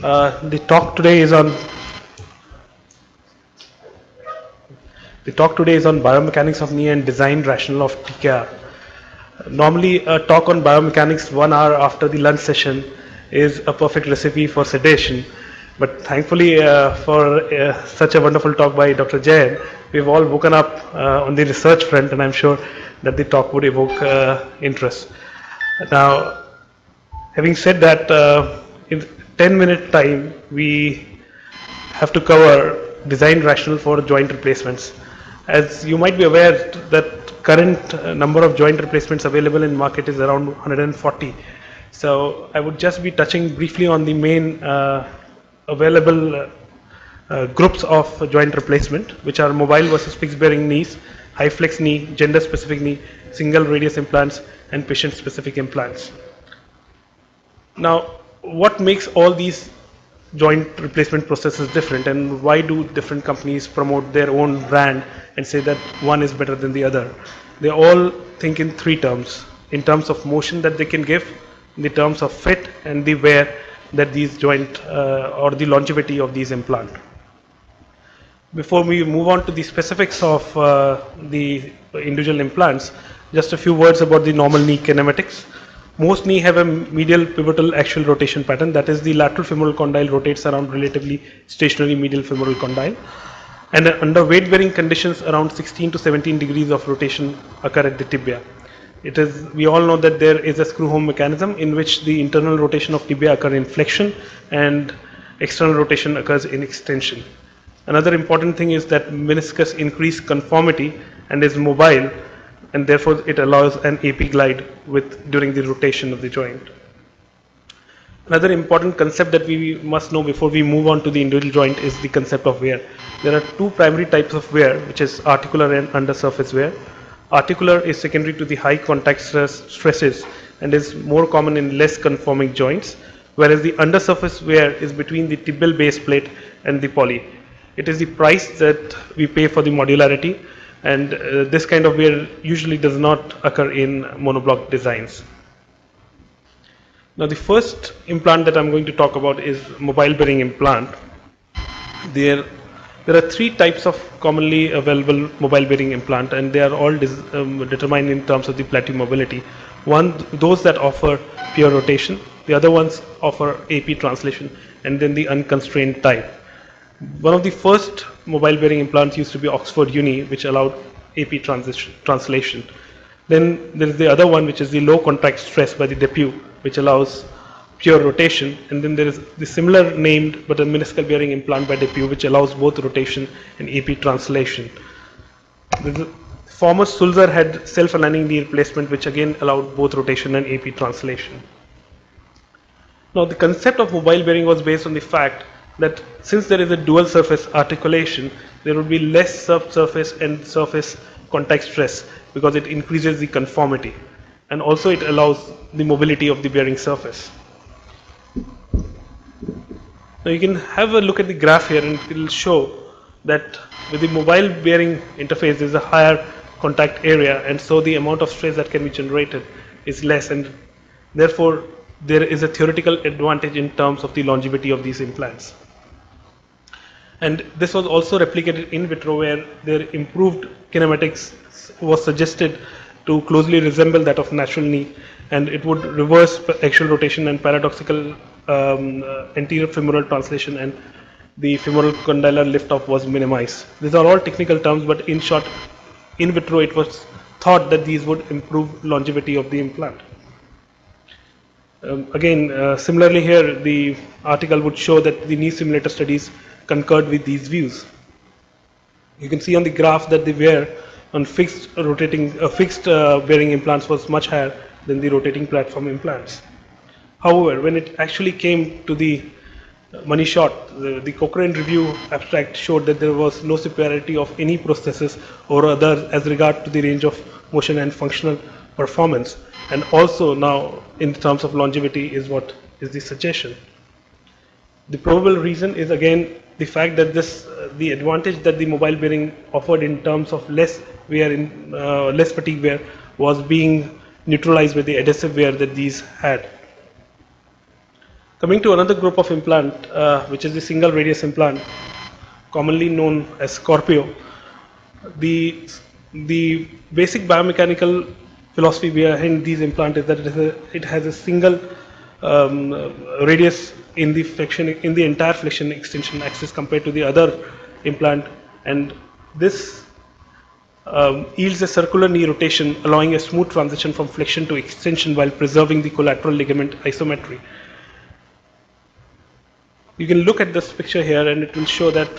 The talk today is on biomechanics of knee and design rationale of TKR. Normally, a talk on biomechanics 1 hour after the lunch session is a perfect recipe for sedation. But thankfully, for such a wonderful talk by Dr. Jain, we've all woken up on the research front, and I'm sure that the talk would evoke interest. Now, having said that, in 10-minute time, we have to cover design rationale for joint replacements. As you might be aware that current number of joint replacements available in market is around 140. So I would just be touching briefly on the main available groups of joint replacement, which are mobile versus fixed bearing knees, high flex knee, gender specific knee, single radius implants, and patient specific implants. Now, what makes all these joint replacement processes different, and why do different companies promote their own brand and say that one is better than the other? They all think in three terms: in terms of motion that they can give, in the terms of fit, and the wear that these joint or the longevity of these implant. Before we move on to the specifics of the individual implants, just a few words about the normal knee kinematics. Most knee have a medial pivotal axial rotation pattern, that is, the lateral femoral condyle rotates around relatively stationary medial femoral condyle, and under weight bearing conditions around 16 to 17 degrees of rotation occur at the tibia. We all know that there is a screw home mechanism in which the internal rotation of tibia occurs in flexion and external rotation occurs in extension. Another important thing is that meniscus increase conformity and is mobile, and therefore it allows an AP glide during the rotation of the joint. Another important concept that we must know before we move on to the individual joint is the concept of wear. There are two primary types of wear, which is articular and undersurface wear. Articular is secondary to the high contact stresses and is more common in less conforming joints, whereas the undersurface wear is between the tibial base plate and the poly. It is the price that we pay for the modularity, and this kind of wear usually does not occur in monoblock designs. Now, the first implant that I'm going to talk about is mobile bearing implant. There are three types of commonly available mobile bearing implant, and they are all determined in terms of the plateau mobility. Those that offer pure rotation, the other ones offer AP translation, and then the unconstrained type. One of the first mobile bearing implants used to be Oxford Uni, which allowed AP translation. Then there is the other one, which is the low contact stress by the DePuy, which allows pure rotation. And then there is the similar named but a meniscal bearing implant by DePuy, which allows both rotation and AP translation. The former Sulzer had self-aligning knee replacement, which again allowed both rotation and AP translation. Now, the concept of mobile bearing was based on the fact that since there is a dual surface articulation, there would be less subsurface and surface contact stress because it increases the conformity, and also it allows the mobility of the bearing surface. Now you can have a look at the graph here, and it will show that with the mobile bearing interface there is a higher contact area, and so the amount of stress that can be generated is less, and therefore there is a theoretical advantage in terms of the longevity of these implants. And this was also replicated in vitro, where their improved kinematics was suggested to closely resemble that of natural knee, and it would reverse axial rotation and paradoxical anterior femoral translation, and the femoral condylar lift-off was minimized. These are all technical terms, but in short, in vitro it was thought that these would improve longevity of the implant. Similarly here, the article would show that the knee simulator studies concurred with these views. You can see on the graph that the wear on fixed bearing implants was much higher than the rotating platform implants. However, when it actually came to the money shot, the Cochrane review abstract showed that there was no superiority of any prosthesis over others as regard to the range of motion and functional performance, and also now in terms of longevity is what is the suggestion. The probable reason is again the fact that the advantage that the mobile bearing offered in terms of less wear, less fatigue wear, was being neutralized by the adhesive wear that these had. Coming to another group of implant, which is the single radius implant, commonly known as Scorpio. The, the basic biomechanical philosophy behind these implants is that it has a single um, radius in the flexion, in the entire flexion extension axis compared to the other implant, and this yields a circular knee rotation, allowing a smooth transition from flexion to extension while preserving the collateral ligament isometry. You can look at this picture here and it will show that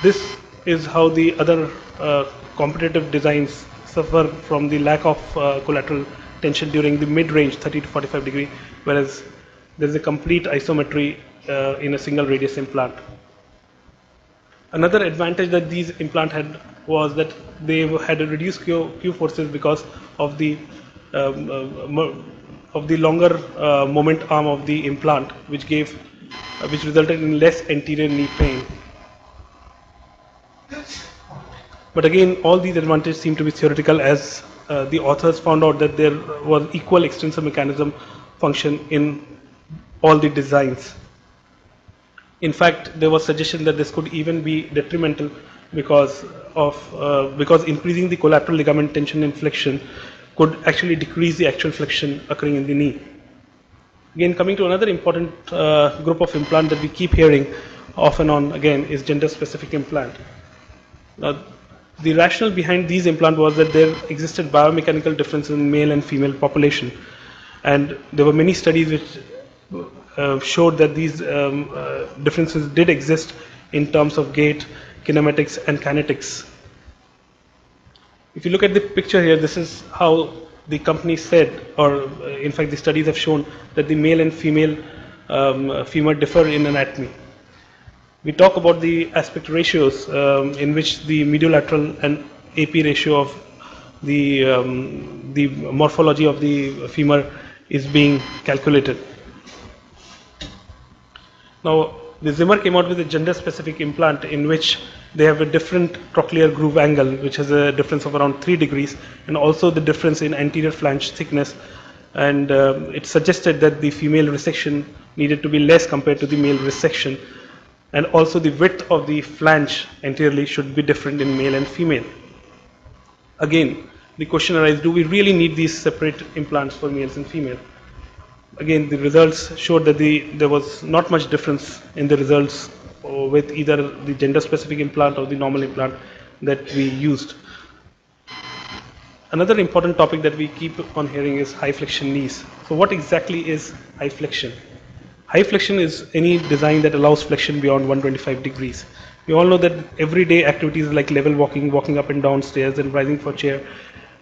this is how the other competitive designs suffer from the lack of collateral tension during the mid-range 30 to 45 degree, whereas there is a complete isometry in a single radius implant. Another advantage that these implant had was that they had a reduced Q forces because of the longer moment arm of the implant, which resulted in less anterior knee pain. But again, all these advantages seem to be theoretical, as the authors found out that there was equal extensor mechanism function in all the designs. In fact, there was suggestion that this could even be detrimental because increasing the collateral ligament tension in flexion could actually decrease the actual flexion occurring in the knee. Again, coming to another important group of implant that we keep hearing off and on again is gender-specific implant. Now, the rationale behind these implants was that there existed biomechanical differences in male and female population, and there were many studies which showed that these differences did exist in terms of gait, kinematics, and kinetics. If you look at the picture here, this is how the company said, or in fact the studies have shown that the male and female femur differ in anatomy. We talk about the aspect ratios in which the mediolateral and AP ratio of the morphology of the femur is being calculated. Now, the Zimmer came out with a gender-specific implant in which they have a different trochlear groove angle, which has a difference of around 3 degrees, and also the difference in anterior flange thickness. And it suggested that the female resection needed to be less compared to the male resection. And also the width of the flange anteriorly should be different in male and female. Again, the question arises, do we really need these separate implants for males and female? Again, the results showed that there was not much difference in the results with either the gender-specific implant or the normal implant that we used. Another important topic that we keep on hearing is high flexion knees. So what exactly is high flexion? High flexion is any design that allows flexion beyond 125 degrees. We all know that everyday activities like level walking, walking up and down stairs, and rising for chair,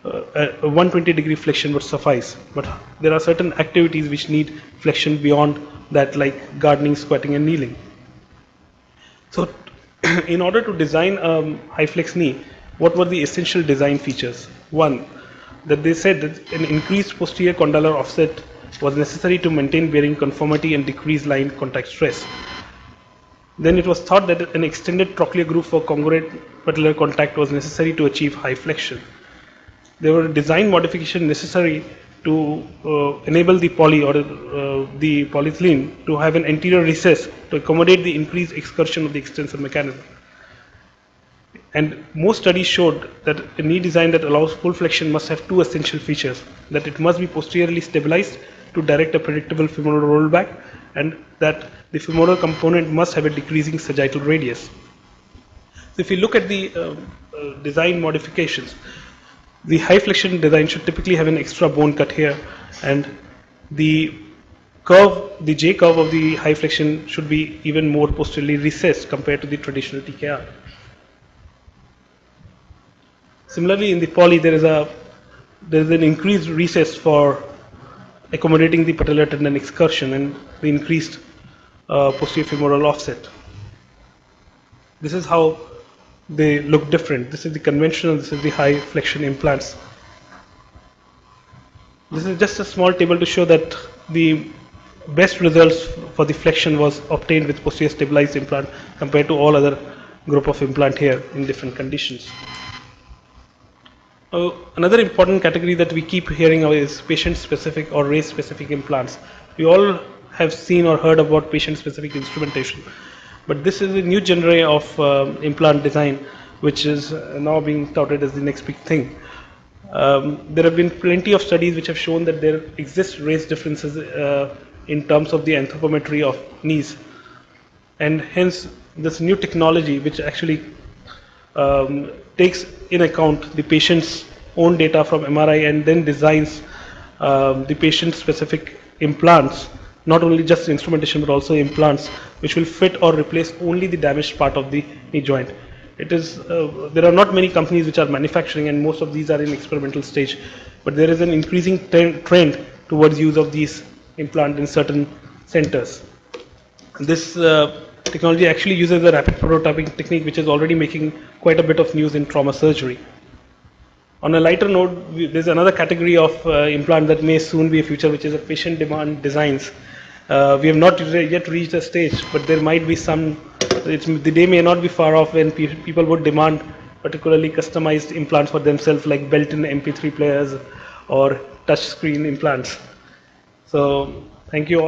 a 120 degree flexion would suffice. But there are certain activities which need flexion beyond that, like gardening, squatting, and kneeling. So, in order to design a high flex knee, what were the essential design features? One, that they said that an increased posterior condylar offset was necessary to maintain bearing conformity and decrease line contact stress. Then it was thought that an extended trochlear groove for congruent patellar contact was necessary to achieve high flexion. There were design modifications necessary to enable the poly or the polyethylene to have an anterior recess to accommodate the increased excursion of the extensor mechanism. And most studies showed that a knee design that allows full flexion must have two essential features: that it must be posteriorly stabilized to direct a predictable femoral rollback, and that the femoral component must have a decreasing sagittal radius. So if you look at the design modifications, the high flexion design should typically have an extra bone cut here, and the J curve of the high flexion should be even more posteriorly recessed compared to the traditional TKR. Similarly, in the poly, there is an increased recess for accommodating the patellar tendon excursion and the increased posterior femoral offset. This is how they look different. This is the conventional, this is the high flexion implants. This is just a small table to show that the best results for the flexion was obtained with posterior stabilized implant compared to all other group of implant here in different conditions. Another important category that we keep hearing of is patient-specific or race-specific implants. We all have seen or heard about patient-specific instrumentation, but this is a new genre of implant design, which is now being touted as the next big thing. There have been plenty of studies which have shown that there exist race differences in terms of the anthropometry of knees, and hence this new technology which actually takes in account the patient's own data from MRI and then designs the patient-specific implants, not only just instrumentation but also implants, which will fit or replace only the damaged part of the knee joint. It is there are not many companies which are manufacturing, and most of these are in experimental stage. But there is an increasing trend towards use of these implants in certain centers. This technology actually uses a rapid prototyping technique, which is already making quite a bit of news in trauma surgery. On a lighter note, there's another category of implant that may soon be a future, which is a patient demand designs. We have not yet reached a stage, but there might be some. The day may not be far off when people would demand particularly customized implants for themselves, like built-in MP3 players or touch screen implants. So, thank you all.